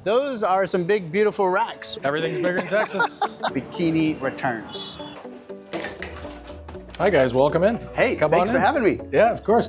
Those are some big, beautiful racks. Everything's bigger in Texas. Bikini returns. Hi guys, welcome in. Hey, Come thanks on for in. having me. Yeah, of course.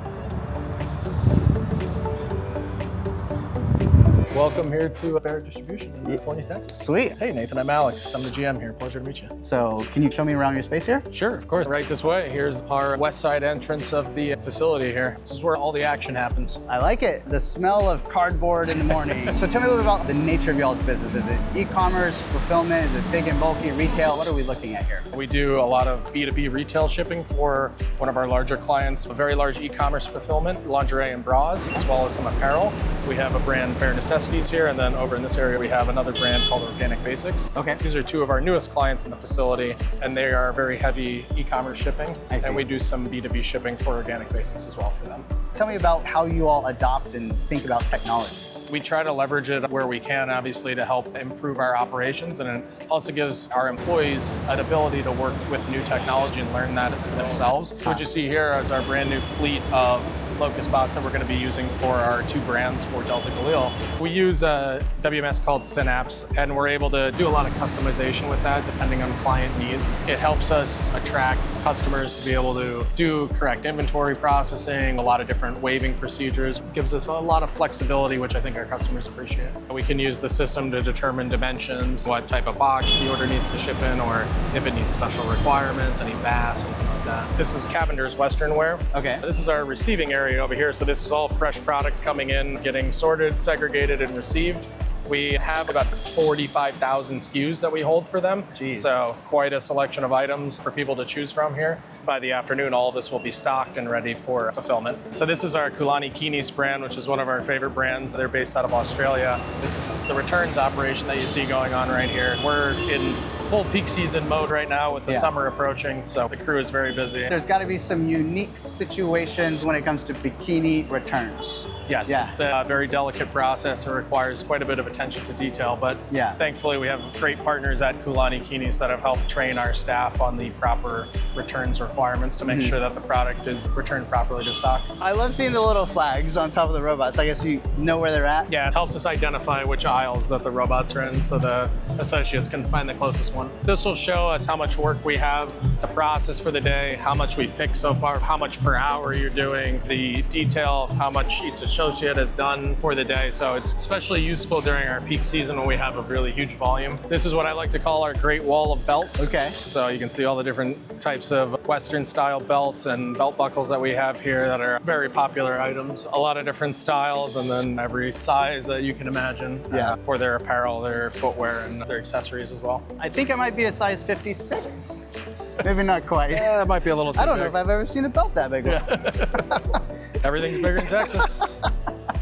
Welcome here to Barrett Distribution in California, Texas. Sweet. Hey Nathan, I'm Alex. I'm the GM here. Pleasure to meet you. So can you show me around your space here? Sure, of course. Right this way. Here's our west side entrance of the facility here. This is where all the action happens. I like it. The smell of cardboard in the morning. So tell me a little bit about the nature of y'all's business. Is it e-commerce, fulfillment? Is it big and bulky retail? What are we looking at here? We do a lot of B2B retail shipping for one of our larger clients, a very large e-commerce fulfillment, lingerie and bras, as well as some apparel. We have a brand, Bare Necessities here, and then over in this area, we have another brand called Organic Basics. Okay. These are two of our newest clients in the facility, and they are very heavy e-commerce shipping. I see. And we do some B2B shipping for Organic Basics as well for them. Tell me about how you all adopt and think about technology. We try to leverage it where we can, obviously, to help improve our operations, and it also gives our employees an ability to work with new technology and learn that themselves. What you see here is our brand new fleet of locust bots that we're going to be using for our two brands for Delta Galil. We use a WMS called Synapse, and we're able to do a lot of customization with that depending on client needs. It helps us attract customers to be able to do correct inventory processing, a lot of different waiving procedures. It gives us a lot of flexibility, which I think our customers appreciate. We can use the system to determine dimensions, what type of box the order needs to ship in, or if it needs special requirements, any VAS, anything like that. This is Cavender's Western Wear. Okay. This is our receiving area over here. So this is all fresh product coming in, getting sorted, segregated, and received. We have about 45,000 SKUs that we hold for them. Jeez. So quite a selection of items for people to choose from here. By the afternoon, all of this will be stocked and ready for fulfillment. So this is our Kulani Kinis brand, which is one of our favorite brands. They're based out of Australia. This is the returns operation that you see going on right here. We're in full peak season mode right now with the summer approaching, so the crew is very busy. There's got to be some unique situations when it comes to bikini returns. Yes, Yeah. it's a very delicate process. It requires quite a bit of attention to detail, but thankfully we have great partners at Kulani Kinis that have helped train our staff on the proper returns requirements to make sure that the product is returned properly to stock. I love seeing the little flags on top of the robots. I guess you know where they're at. Yeah, it helps us identify which aisles that the robots are in so the associates can find the closest one. This will show us how much work we have to process for the day, how much we've picked so far, how much per hour you're doing, the detail of how much each associate has done for the day. So it's especially useful during our peak season when we have a really huge volume. This is what I like to call our great wall of belts. Okay. So you can see all the different types of Western style belts and belt buckles that we have here that are very popular items. A lot of different styles and then every size that you can imagine for their apparel, their footwear, and their accessories as well. I think I might be a size 56. Maybe not quite. Yeah, it might be a little too I don't big. know if I've ever seen a belt that big before. Everything's bigger in Texas.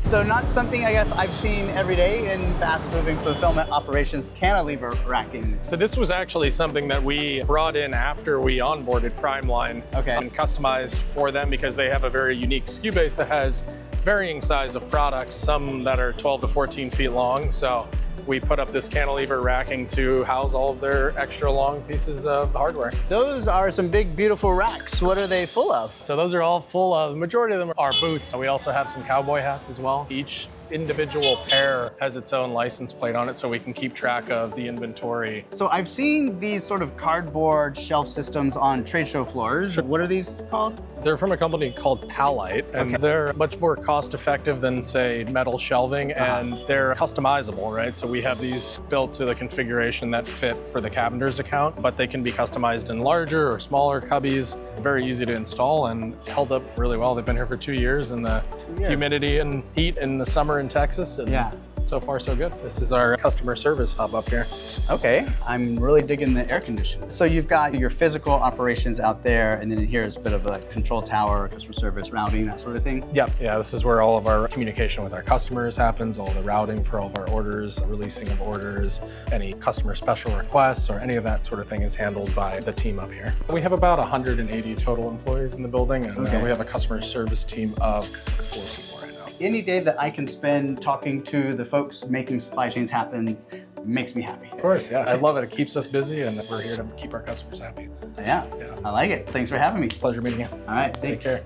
So not something I guess I've seen every day in fast-moving fulfillment operations, cantilever racking. So this was actually something that we brought in after we onboarded Primeline and customized for them because they have a very unique SKU base that has varying size of products, some that are 12 to 14 feet long. So we put up this cantilever racking to house all of their extra long pieces of hardware. Those are some big, beautiful racks. What are they full of? So those are all full of, the majority of them are boots. We also have some cowboy hats as well. Each individual pair has its own license plate on it so we can keep track of the inventory. So I've seen these sort of cardboard shelf systems on trade show floors. What are these called? They're from a company called Palite, and they're much more cost effective than, say, metal shelving, and they're customizable, right? So we have these built to the configuration that fit for the Cavender's account, but they can be customized in larger or smaller cubbies. Very easy to install and held up really well. They've been here for 2 years in the humidity and heat in the summer in Texas. And so far, so good. This is our customer service hub up here. Okay, I'm really digging the air conditioning. So you've got your physical operations out there, and then here's a bit of a control tower, customer service, routing, that sort of thing? Yep, yeah, this is where all of our communication with our customers happens, all the routing for all of our orders, releasing of orders, any customer special requests, or any of that sort of thing is handled by the team up here. We have about 180 total employees in the building, and we have a customer service team of 4 people. Any day that I can spend talking to the folks making supply chains happen makes me happy. Of course, yeah. I love it. It keeps us busy, and we're here to keep our customers happy. Yeah, I like it. Thanks for having me. Pleasure meeting you. All right, thanks. Take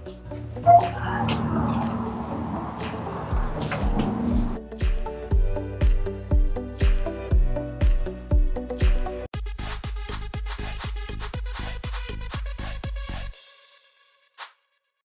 care.